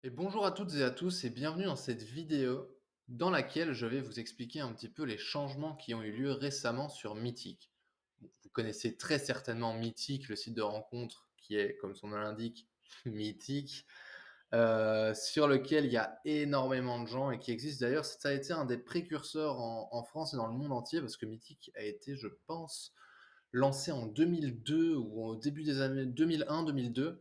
Et bonjour à toutes et à tous et bienvenue dans cette vidéo dans laquelle je vais vous expliquer un petit peu les changements qui ont eu lieu récemment sur Mythic. Bon, vous connaissez très certainement Mythic, le site de rencontre qui est, comme son nom l'indique, mythique, sur lequel il y a énormément de gens et qui existe d'ailleurs. Ça a été un des précurseurs en France et dans le monde entier parce que Mythic a été, je pense, lancé en 2002 ou au début des années 2001-2002.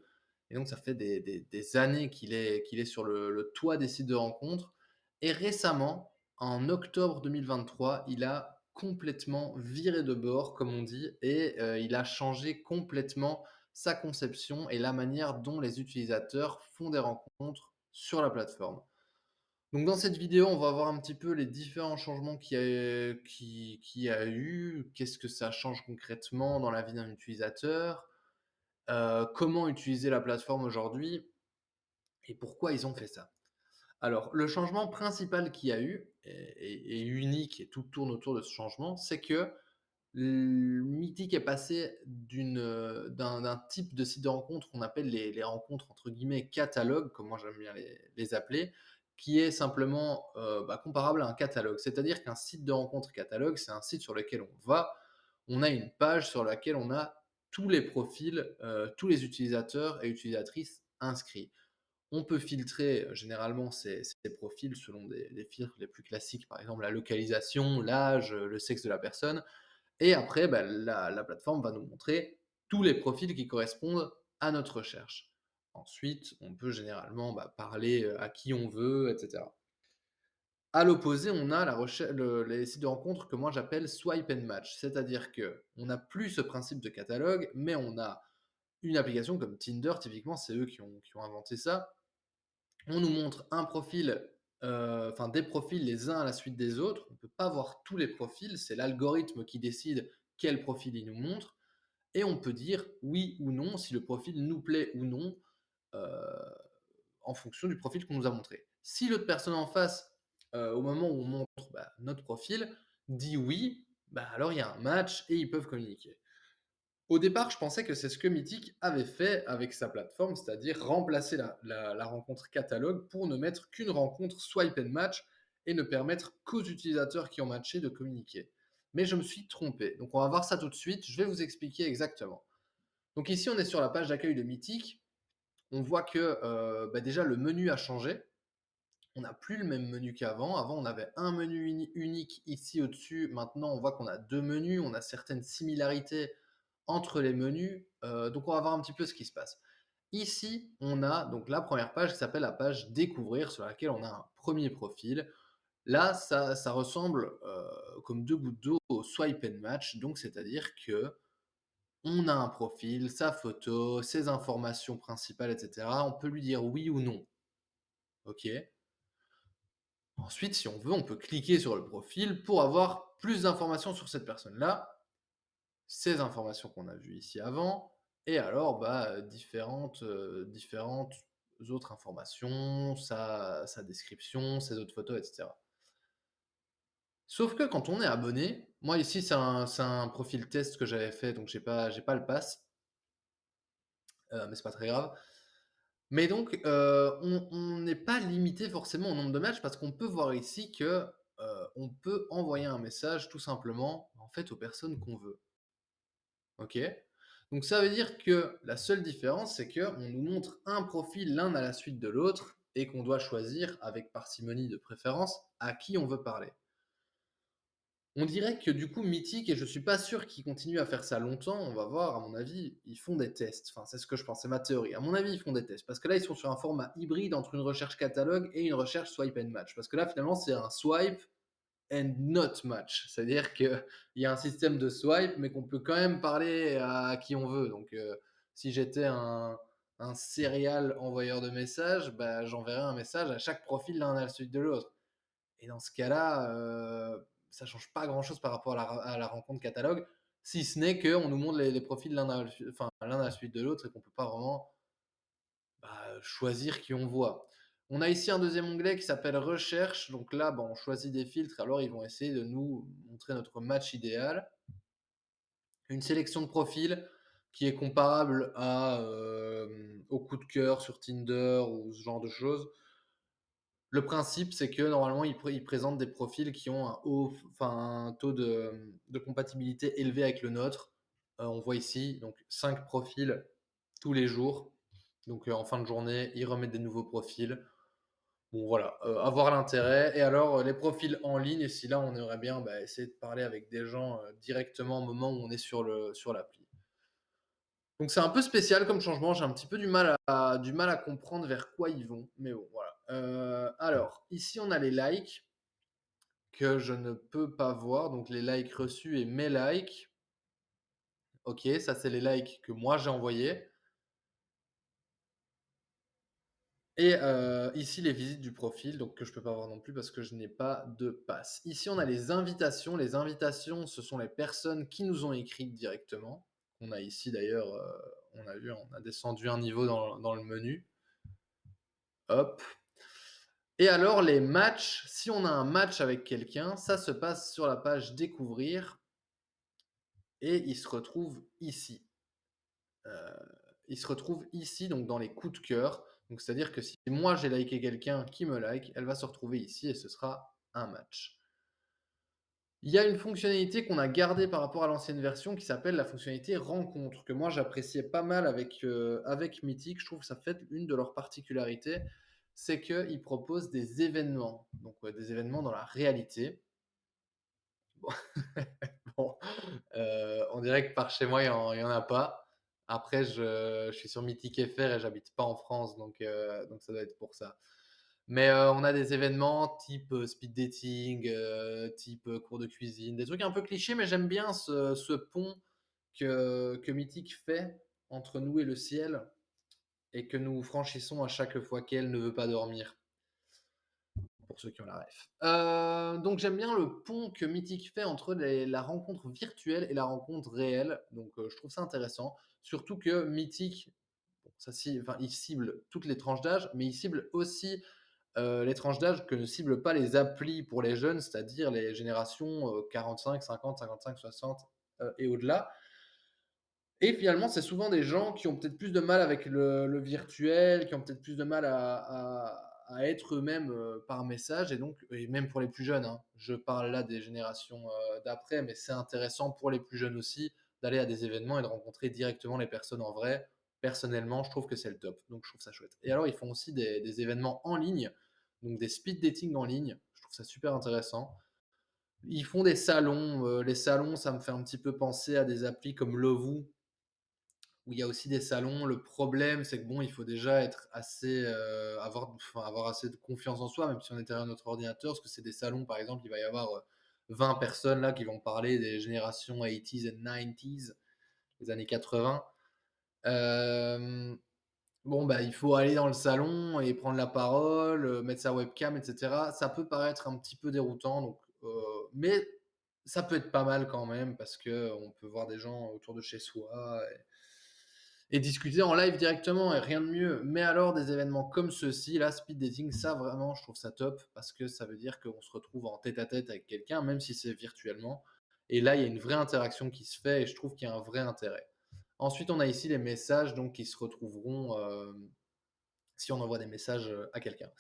Et donc, ça fait des années qu'il est sur le toit des sites de rencontres. Et récemment, en octobre 2023, il a complètement viré de bord, comme on dit, et il a changé complètement sa conception et la manière dont les utilisateurs font des rencontres sur la plateforme. Donc dans cette vidéo, on va voir un petit peu les différents changements qu'il y a eu, qu'est-ce que ça change concrètement dans la vie d'un utilisateur, comment utiliser la plateforme aujourd'hui et pourquoi ils ont fait ça. Alors, le changement principal qu'il y a eu et unique et tout tourne autour de ce changement, c'est que Mythic est passé d'un type de site de rencontre qu'on appelle les rencontres entre guillemets «catalogue», comme moi j'aime bien les appeler, qui est simplement, comparable à un catalogue. C'est-à-dire qu'un site de rencontre catalogue, c'est un site sur lequel on va, on a une page sur laquelle on a tous les profils, tous les utilisateurs et utilisatrices inscrits. On peut filtrer, généralement ces profils selon des filtres les plus classiques, par exemple la localisation, l'âge, le sexe de la personne et après, la plateforme va nous montrer tous les profils qui correspondent à notre recherche. Ensuite, on peut généralement, parler, à qui on veut et cetera. À l'opposé, on a les sites de rencontres que moi j'appelle swipe and match. C'est-à-dire qu'on n'a plus ce principe de catalogue, mais on a une application comme Tinder, typiquement, c'est eux qui ont inventé ça. On nous montre un profil, enfin des profils les uns à la suite des autres. On ne peut pas voir tous les profils, c'est l'algorithme qui décide quel profil il nous montre et on peut dire oui ou non si le profil nous plaît ou non, heu, en fonction du profil qu'on nous a montré. Si l'autre personne en face, au moment où on montre, notre profil, dit oui, alors il y a un match et ils peuvent communiquer. Au départ, je pensais que c'est ce que Mythic avait fait avec sa plateforme, c'est-à-dire remplacer la rencontre catalogue pour ne mettre qu'une rencontre swipe and match et ne permettre qu'aux utilisateurs qui ont matché de communiquer. Mais je me suis trompé. Donc on va voir ça tout de suite, je vais vous expliquer exactement. Donc ici, on est sur la page d'accueil de Mythic. On voit que déjà le menu a changé. On n'a plus le même menu qu'avant. Avant, on avait un menu unique ici au-dessus. Maintenant, on voit qu'on a deux menus. On a certaines similarités entre les menus. Donc, on va voir un petit peu ce qui se passe. Ici, on a donc la première page qui s'appelle la page découvrir, sur laquelle on a un premier profil. Là, ça ressemble comme deux gouttes d'eau au swipe and match. Donc, c'est-à-dire que on a un profil, sa photo, ses informations principales, etc. On peut lui dire oui ou non. OK. Ensuite, si on veut, on peut cliquer sur le profil pour avoir plus d'informations sur cette personne-là, ces informations qu'on a vues ici avant, et alors différentes autres informations, sa description, ses autres photos, et cetera. Sauf que quand on est abonné, moi ici c'est un profil test que j'avais fait, donc j'ai pas le pass, mais c'est pas très grave. Mais donc, on n'est pas limité forcément au nombre de matchs parce qu'on peut voir ici que, on peut envoyer un message tout simplement, en fait, aux personnes qu'on veut. OK? Donc ça veut dire que la seule différence, c'est qu'on nous montre un profil l'un à la suite de l'autre et qu'on doit choisir, avec parcimonie de préférence, à qui on veut parler. On dirait que du coup Mythic et je suis pas sûr qu'ils continuent à faire ça longtemps, on va voir, à mon avis, ils font des tests. Enfin, c'est ce que je pense, c'est ma théorie. À mon avis, ils font des tests parce que là, ils sont sur un format hybride entre une recherche catalogue et une recherche swipe and match. Parce que là, finalement, c'est un swipe and not match. C'est-à-dire qu'il y a un système de swipe, mais qu'on peut quand même parler à qui on veut. Donc, si j'étais un serial envoyeur de messages, j'enverrais un message à chaque profil l'un à la suite de l'autre. Et dans ce cas-là, ça change pas grand-chose par rapport à la rencontre catalogue, si ce n'est qu'on nous montre les profils l'un à la suite de l'autre et qu'on peut pas vraiment, choisir qui on voit. On a ici un deuxième onglet qui s'appelle recherche, donc là, on choisit des filtres, alors ils vont essayer de nous montrer notre match idéal. Une sélection de profils, qui est comparable au coup de cœur sur Tinder ou ce genre de choses. Le principe, c'est que normalement, ils présentent des profils qui ont un taux de compatibilité élevé avec le nôtre. On voit ici donc 5 profils tous les jours. Donc, en fin de journée, ils remettent des nouveaux profils. Bon voilà, à voir l'intérêt et alors, les profils en ligne, si là on aimerait bien, bah, essayer de parler avec des gens, directement au moment où on est sur l'appli. Donc c'est un peu spécial comme changement, j'ai un petit peu du mal à comprendre vers quoi ils vont, mais bon voilà. Alors ici on a les likes que je ne peux pas voir, donc les likes reçus et mes likes. OK, ça c'est les likes que moi j'ai envoyés et ici les visites du profil, donc que je peux pas voir non plus parce que je n'ai pas de pass. Ici on a les invitations. Les invitations, ce sont les personnes qui nous ont écrites directement. On a ici d'ailleurs, on a vu, on a descendu un niveau dans le menu. Hop. Et alors les matchs, si on a un match avec quelqu'un, ça se passe sur la page découvrir et il se retrouve ici. Heu, il se retrouve ici, donc dans les coups de cœur. Donc c'est-à-dire que si moi j'ai liké quelqu'un qui me like, elle va se retrouver ici et ce sera un match. Il y a une fonctionnalité qu'on a gardée par rapport à l'ancienne version qui s'appelle la fonctionnalité rencontre, que moi j'appréciais pas mal avec Mythic. Je trouve que ça fait une de leurs particularités, c'est qu'ils proposent des événements, donc des événements dans la réalité. Bon, on dirait que par chez moi, il y en a pas. Après, je suis sur Mythique FR et j'habite pas en France, donc ça doit être pour ça. Mais, on a des événements type, speed dating, type, cours de cuisine, des trucs un peu clichés, mais j'aime bien ce pont que Mythique fait entre nous et le ciel et que nous franchissons à chaque fois qu'elle ne veut pas dormir. Pour ceux qui ont la ref. Donc j'aime bien le pont que Mythic fait entre la rencontre virtuelle et la rencontre réelle, donc je trouve ça intéressant. Surtout que Mythic, bon ça enfin, il cible toutes les tranches d'âge, mais il cible aussi, les tranches d'âge que ne ciblent pas les applis pour les jeunes, c'est-à-dire les générations, 45, 50, 55, 60, et au-delà. Et finalement, c'est souvent des gens qui ont peut-être plus de mal avec le virtuel, qui ont peut-être plus de mal à être eux-mêmes, par message et même pour les plus jeunes, hein. Je parle là des générations, d'après, mais c'est intéressant pour les plus jeunes aussi d'aller à des événements et de rencontrer directement les personnes en vrai. Personnellement, je trouve que c'est le top, donc je trouve ça chouette. Et alors ils font aussi des événements en ligne, donc des speed dating en ligne. Je trouve ça super intéressant. Ils font des salons, les salons, ça me fait un petit peu penser à des applis comme Lovoo, où il y a aussi des salons. Le problème, c'est que bon, il faut déjà être assez, avoir assez de confiance en soi, même si on est derrière notre ordinateur, parce que c'est des salons, par exemple, il va y avoir, 20 personnes là qui vont parler des générations 80s et 90s, les années 80. Bon, bah, il faut aller dans le salon et prendre la parole, mettre sa webcam et cetera. Ça peut paraître un petit peu déroutant mais ça peut être pas mal quand même parce qu'on peut voir des gens autour de chez soi et discuter en live directement et rien de mieux. Mais alors des événements comme ceux-ci, là, speed dating, ça vraiment, je trouve ça top parce que ça veut dire qu'on se retrouve en tête-à-tête avec quelqu'un, même si c'est virtuellement. Et là, il y a une vraie interaction qui se fait et je trouve qu'il y a un vrai intérêt. Ensuite, on a ici les messages donc qui se retrouveront, si on envoie des messages, à quelqu'un.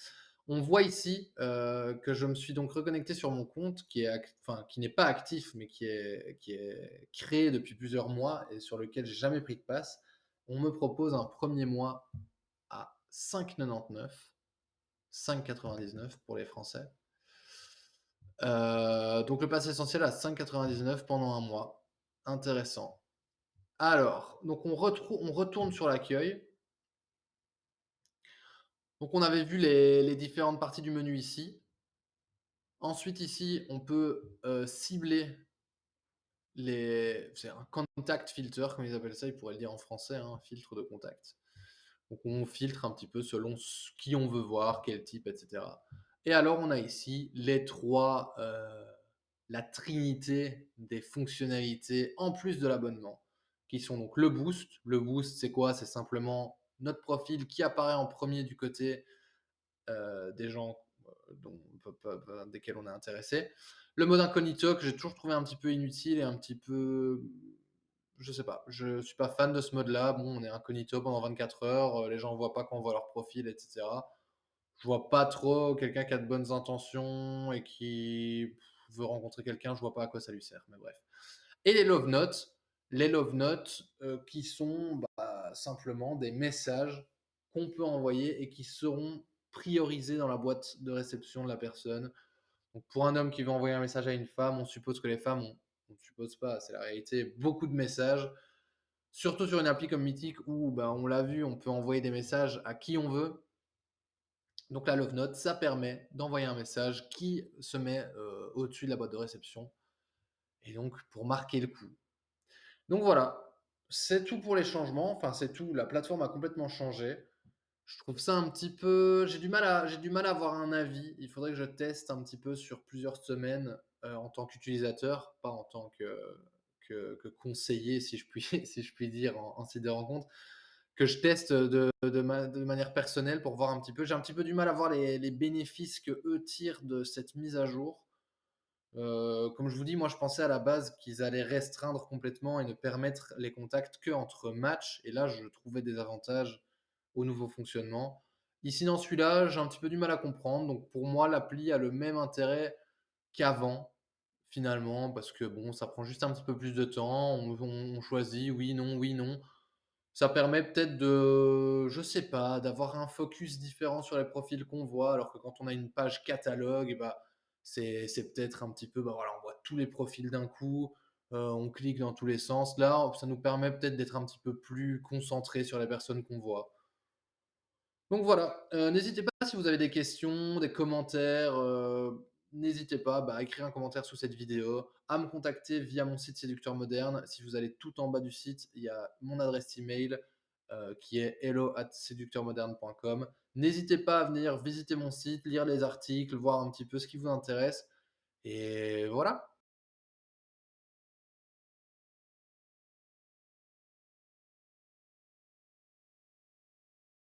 On voit ici, que je me suis donc reconnecté sur mon compte qui n'est pas actif, mais qui est créé depuis plusieurs mois et sur lequel j'ai jamais pris de passe. On me propose un premier mois à 5,99, 5,99 pour les Français. Donc le pass essentiel à 5,99 pendant un mois. Intéressant. Alors, donc on retourne sur l'accueil. Donc on avait vu les différentes parties du menu ici. Ensuite ici, on peut, cibler c'est un contact filter comme ils appellent ça, ils pourraient le dire en français, hein, filtre de contact. Donc on filtre un petit peu selon qui on veut voir, quel type, et cetera. Et alors on a ici la trinité des fonctionnalités en plus de l'abonnement, qui sont donc le boost. Le boost, c'est quoi? C'est simplement notre profil qui apparaît en premier du côté des gens desquels on est intéressé. Le mode incognito que j'ai toujours trouvé un petit peu inutile et un petit peu, je sais pas, je suis pas fan de ce mode-là. Bon, on est incognito pendant 24 heures, les gens voient pas qu'on voit leur profil et cetera. Je vois pas trop quelqu'un qui a de bonnes intentions et qui veut rencontrer quelqu'un, je vois pas à quoi ça lui sert, mais bref. Et les love notes, qui sont, bah, simplement des messages qu'on peut envoyer et qui seront priorisés dans la boîte de réception de la personne. Donc pour un homme qui veut envoyer un message à une femme, on suppose que les femmes ont on ne suppose pas, c'est la réalité, beaucoup de messages, surtout sur une appli comme Mythic où, bah, on l'a vu, on peut envoyer des messages à qui on veut. Donc la love note, ça permet d'envoyer un message qui se met, au-dessus de la boîte de réception et donc pour marquer le coup. Donc voilà, c'est tout pour les changements, enfin c'est tout, la plateforme a complètement changé. Je trouve ça un petit peu j'ai du mal à avoir un avis. Il faudrait que je teste un petit peu sur plusieurs semaines, en tant qu'utilisateur, pas en tant que conseiller si je puis si je puis dire en site de rencontre, que je teste de manière personnelle pour voir un petit peu. J'ai un petit peu du mal à voir les bénéfices qu'eux tirent de cette mise à jour. Comme je vous dis, moi, je pensais à la base qu'ils allaient restreindre complètement et ne permettre les contacts qu'entre matchs et là, je trouvais des avantages au nouveau fonctionnement. Ici, dans celui-là, j'ai un petit peu du mal à comprendre, donc pour moi, l'appli a le même intérêt qu'avant, finalement, parce que bon, ça prend juste un petit peu plus de temps, on choisit oui, non, oui, non. Ça permet peut-être de, je sais pas, d'avoir un focus différent sur les profils qu'on voit, alors que quand on a une page catalogue, bah, c'est peut-être un petit peu, bah, voilà, on voit tous les profils d'un coup, on clique dans tous les sens. Là, ça nous permet peut-être d'être un petit peu plus concentré sur les personnes qu'on voit. Donc voilà, n'hésitez pas si vous avez des questions, des commentaires, n'hésitez pas, bah, à écrire un commentaire sous cette vidéo, à me contacter via mon site Séducteur Moderne. Si vous allez tout en bas du site, il y a mon adresse email, qui est hello@seducteurmoderne.com. N'hésitez pas à venir visiter mon site, lire les articles, voir un petit peu ce qui vous intéresse et voilà.